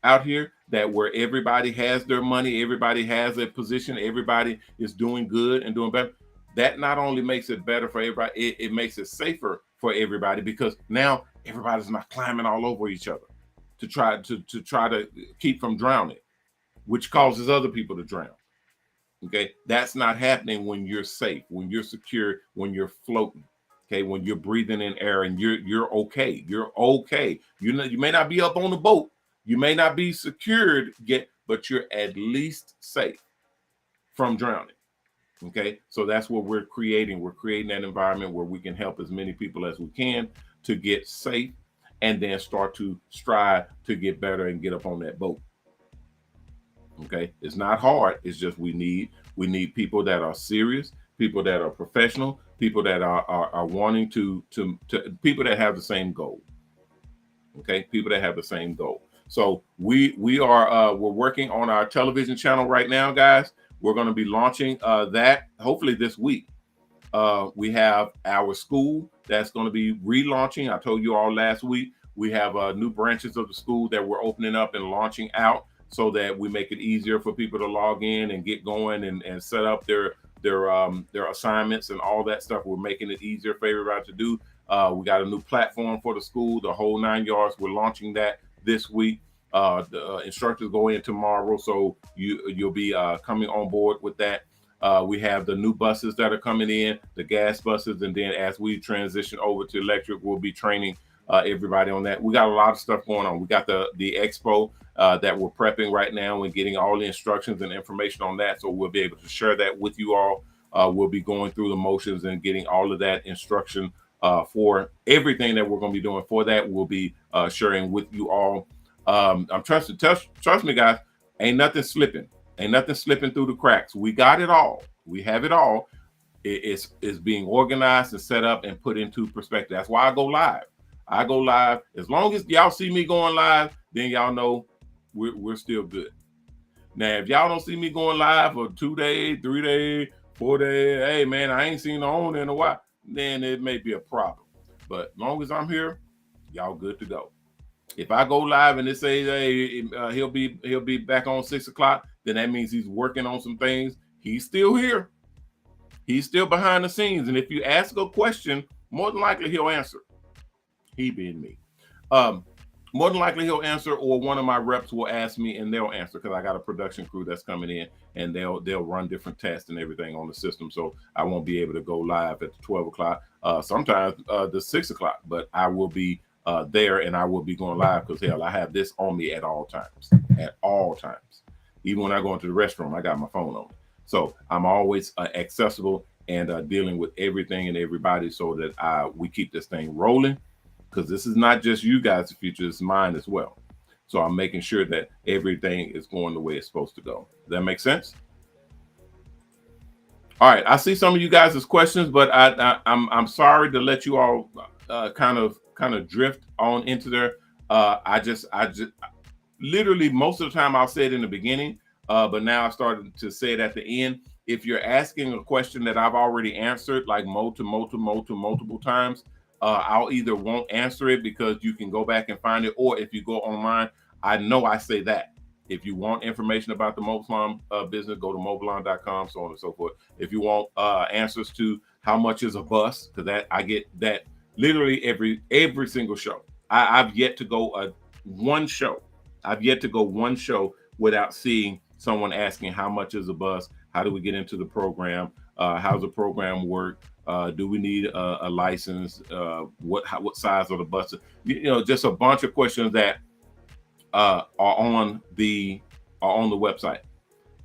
out here, that where everybody has their money, everybody has a position, everybody is doing good and doing better. That not only makes it better for everybody, it makes it safer for everybody, because now everybody's not climbing all over each other to try to keep from drowning, which causes other people to drown. Okay, that's not happening when you're safe, when you're secure, when you're floating. Okay, when you're breathing in air and you're okay. You're okay. You may not be up on the boat, you may not be secured yet, but you're at least safe from drowning. Okay, so that's what we're creating. We're creating that environment where we can help as many people as we can to get safe and then start to strive to get better and get up on that boat. Okay, it's not hard. It's just we need people that are serious, people that are professional, people that are wanting to people that have the same goal. Okay, people that have the same goal. So we are we're working on our television channel right now, guys. We're going to be launching that hopefully this week. We have our school that's going to be relaunching. I told you all last week we have new branches of the school that we're opening up and launching out so that we make it easier for people to log in and get going and set up their assignments and all that stuff. We're making it easier for everybody to do. We got a new platform for the school, the whole 9 yards. We're launching that this week. The instructors go in tomorrow, so you'll be coming on board with that. We have the new buses that are coming in, the gas buses, and then as we transition over to electric, we'll be training everybody on that. We got a lot of stuff going on. We got the expo that we're prepping right now and getting all the instructions and information on that, so we'll be able to share that with you all. We'll be going through the motions and getting all of that instruction for everything that we're going to be doing for that. We'll be sharing with you all. I'm trust me, guys. Ain't nothing slipping. Ain't nothing slipping through the cracks. We got it all. We have it all. It's being organized and set up and put into perspective. That's why I go live. I go live. As long as y'all see me going live, then y'all know we're still good. Now, if y'all don't see me going live for 2 days, 3 days, 4 days, hey man, I ain't seen the owner in a while, then it may be a problem. But as long as I'm here, y'all good to go. If I go live and it says, hey, he'll be back on 6 o'clock, then that means he's working on some things. He's still here. He's still behind the scenes. And if you ask a question, more than likely he'll answer. He being me. More than likely he'll answer, or one of my reps will ask me and they'll answer, because I got a production crew that's coming in and they'll run different tests and everything on the system. So I won't be able to go live at the 12 o'clock, sometimes the 6 o'clock, but I will be there and I will be going live because hell, I have this on me at all times. At all times. Even when I go into the restroom, I got my phone on me. So I'm always accessible and dealing with everything and everybody so that we keep this thing rolling, because this is not just you guys' future, it's mine as well. So I'm making sure that everything is going the way it's supposed to go. Does that make sense? All right, I see some of you guys' questions, but I'm sorry to let you all kind of drift on into there. I just literally most of the time I'll say it in the beginning, but now I started to say it at the end. If you're asking a question that I've already answered like multiple times, I'll either won't answer it because you can go back and find it, or if you go online, I know I say that. If you want information about the Mobile Salon business, go to MOBALON.com, so on and so forth. If you want answers to how much is a bus, because that I get that literally every single show. I've yet to go one show. I've yet to go one show without seeing someone asking how much is a bus, how do we get into the program, how's the program work, do we need a license, what size are the buses, just a bunch of questions that are on the website.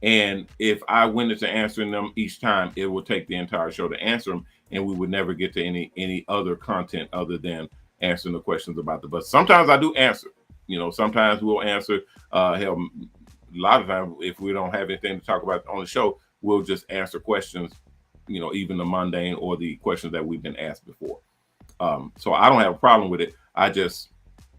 And if I went into answering them each time, it would take the entire show to answer them, and we would never get to any other content other than answering the questions about the bus. Sometimes I do answer, sometimes we'll answer, hell, a lot of times if we don't have anything to talk about on the show, we'll just answer questions, even the mundane or the questions that we've been asked before. So I don't have a problem with it. I just,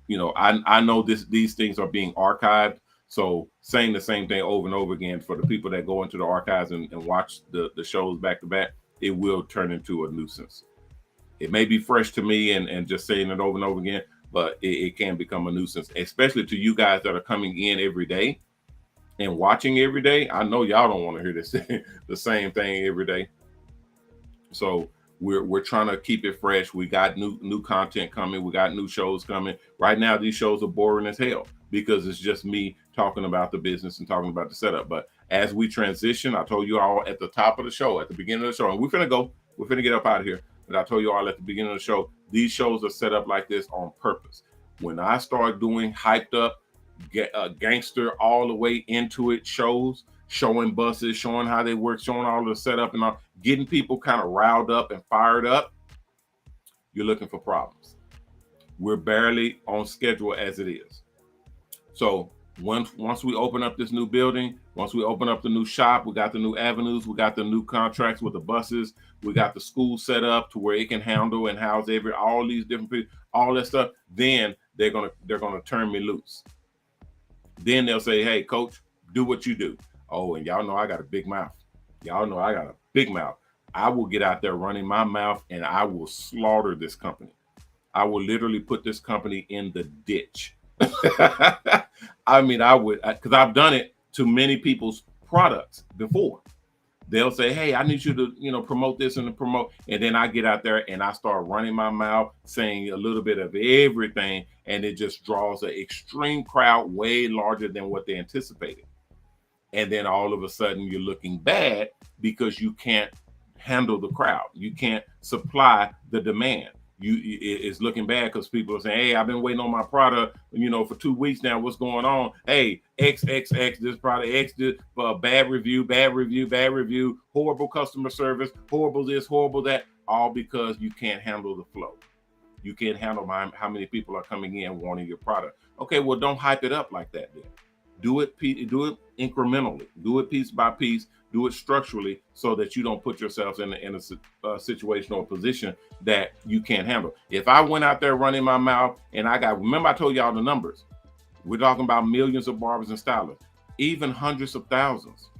I know these things are being archived. So saying the same thing over and over again for the people that go into the archives and watch the shows back to back, it will turn into a nuisance. It may be fresh to me and just saying it over and over again, but it can become a nuisance, especially to you guys that are coming in every day and watching every day. I know y'all don't want to hear this the same thing every day. So we're trying to keep it fresh. We got new content coming. We got new shows coming. Right now, these shows are boring as hell because it's just me talking about the business and talking about the setup. But as we transition, I told you all at the top of the show, at the beginning of the show, and we're finna get up out of here. But I told you all at the beginning of the show, these shows are set up like this on purpose. When I start doing hyped up, gangster all the way into it shows showing buses, showing how they work, showing all the setup and all, getting people kind of riled up and fired up, you're looking for problems. We're barely on schedule as it is. So once we open up this new building, once we open up the new shop, we got the new avenues, we got the new contracts with the buses, we got the school set up to where it can handle and house all these different people, all that stuff. Then they're gonna turn me loose. Then they'll say, hey, coach, do what you do. Oh, and y'all know I got a big mouth. Y'all know I got a big mouth. I will get out there running my mouth and I will slaughter this company. I will literally put this company in the ditch. I mean, I would, because I've done it to many people's products before. They'll say, hey, I need you to, promote this and promote. And then I get out there and I start running my mouth, saying a little bit of everything. And it just draws an extreme crowd way larger than what they anticipated. And then all of a sudden you're looking bad because you can't handle the crowd. You can't supply the demand. It's looking bad because people are saying, hey, I've been waiting on my product, for 2 weeks now. What's going on? Hey, X, this product, X, this, bad review, horrible customer service, horrible this, horrible that, all because you can't handle the flow. You can't handle how many people are coming in wanting your product. Okay, well, don't hype it up like that then. Do it incrementally. Do it piece by piece. Do it structurally so that you don't put yourself in a situation or position that you can't handle. If I went out there running my mouth and remember I told y'all the numbers. We're talking about millions of barbers and stylists, even hundreds of thousands,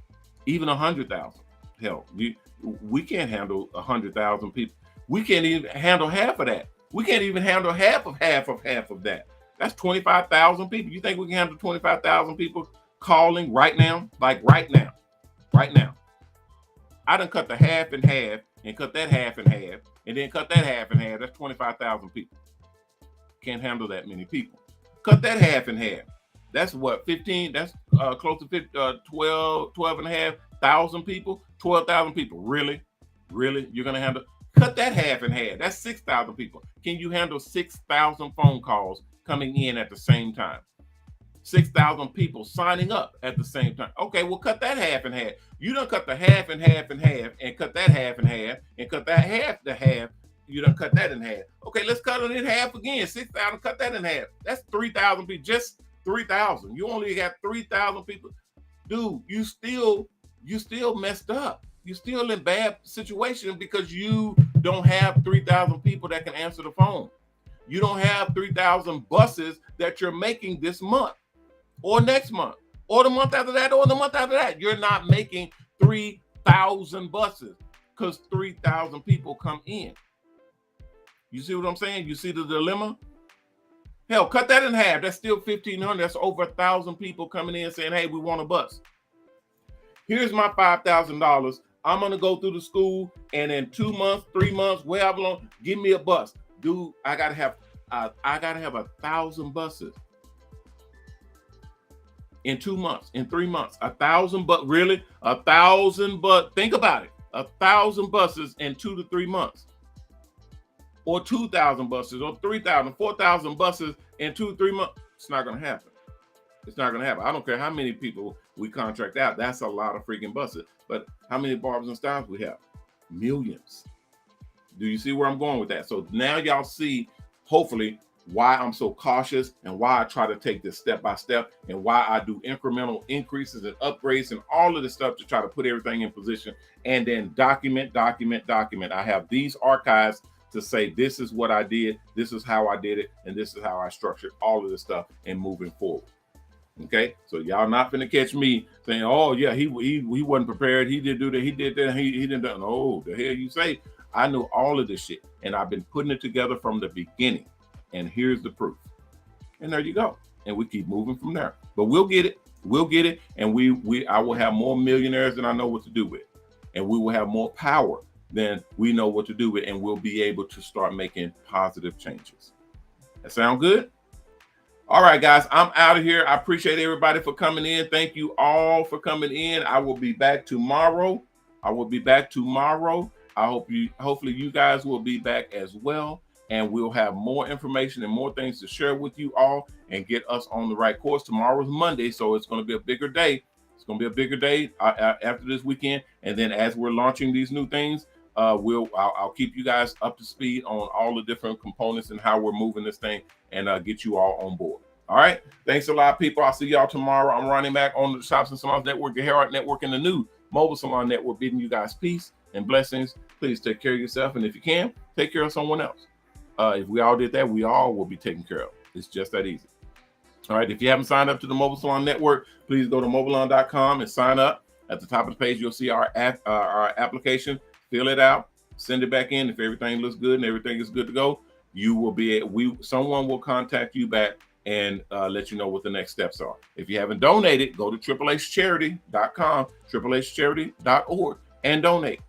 even 100,000. Hell, we can't handle 100,000 people. We can't even handle half of that. We can't even handle half of that. That's 25,000 people. You think we can handle 25,000 people calling right now? Like right now. Right now, I done cut the half in half and cut that half in half and then cut that half in half. That's 25,000 people. Can't handle that many people. Cut that half in half. That's what, 15? That's close to 12 and a half thousand people. 12,000 people. Really? You're going to handle? Cut that half in half. That's 6,000 people. Can you handle 6,000 phone calls coming in at the same time? 6,000 people signing up at the same time. Okay, well, cut that half in half. You done cut the half and half and half and cut that half in half and cut that half to half. You done cut that in half. Okay, let's cut it in half again. 6,000, cut that in half. That's 3,000 people, just 3,000. You only got 3,000 people. Dude, you still messed up. You're still in bad situation because you don't have 3,000 people that can answer the phone. You don't have 3,000 buses that you're making this month, or next month, or the month after that, or the month after that. You're not making 3,000 buses because 3,000 people come in. You see what I'm saying? You see the dilemma? Hell, cut that in half. That's still 1,500. That's over 1,000 people coming in saying, hey, we want a bus. Here's my $5,000. I'm going to go through the school, and in 2 months, 3 months, wherever long, give me a bus. Dude, I got to have 1,000 buses. In 2 months, in 3 months, 1,000, but really 1,000, but think about it, 1,000 buses in 2 to 3 months, or 2,000 buses, or 3,000, 4,000 buses in 2 to 3 months. It's not going to happen. It's not going to happen. I don't care how many people we contract out. That's a lot of freaking buses. But how many barbers and stylists we have? Millions. Do you see where I'm going with that? So now y'all see, hopefully, why I'm so cautious and why I try to take this step by step and why I do incremental increases and upgrades and all of this stuff to try to put everything in position and then document. I have these archives to say, this is what I did, this is how I did it, and this is how I structured all of this stuff and moving forward. Okay, so y'all not gonna catch me saying, oh yeah, he wasn't prepared, he didn't do that, he did that, he didn't do that. No, the hell you say? I know all of this shit and I've been putting it together from the beginning. And here's the proof. And there you go. And we keep moving from there. But we'll get it. And I will have more millionaires than I know what to do with. And we will have more power than we know what to do with. And we'll be able to start making positive changes. That sound good? All right, guys, I'm out of here. I appreciate everybody for coming in. Thank you all for coming in. I will be back tomorrow. Hopefully you guys will be back as well. And we'll have more information and more things to share with you all and get us on the right course. Tomorrow's Monday, so it's going to be a bigger day. It's going to be a bigger day after this weekend. And then as we're launching these new things, I'll keep you guys up to speed on all the different components and how we're moving this thing and get you all on board. All right. Thanks a lot, people. I'll see y'all tomorrow. I'm Ronnie Mac on the Shops and Salons Network, the HairArt Network, and the new Mobile Salon Network, bidding you guys peace and blessings. Please take care of yourself. And if you can, take care of someone else. If we all did that, we all will be taken care of. It's just that easy. All right. If you haven't signed up to the Mobile Salon Network, please go to MOBALON.com and sign up. At the top of the page, you'll see our application. Fill it out, send it back in. If everything looks good and everything is good to go, you will be someone will contact you back and let you know what the next steps are. If you haven't donated, go to HHCharity.com, HHCharity.org, and donate.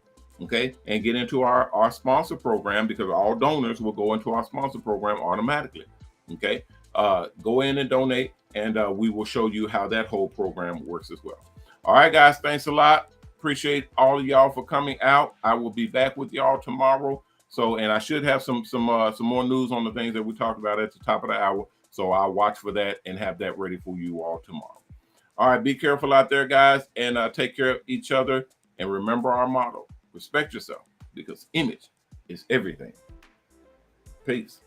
Okay, and get into our sponsor program, because all donors will go into our sponsor program automatically. Okay, go in and donate, and we will show you how that whole program works as well. All right, guys, thanks a lot. Appreciate all of y'all for coming out. I will be back with y'all tomorrow. So, and I should have some more news on the things that we talked about at the top of the hour. So I'll watch for that and have that ready for you all tomorrow. All right, be careful out there, guys, and take care of each other. And remember our motto: respect yourself, because image is everything. Peace.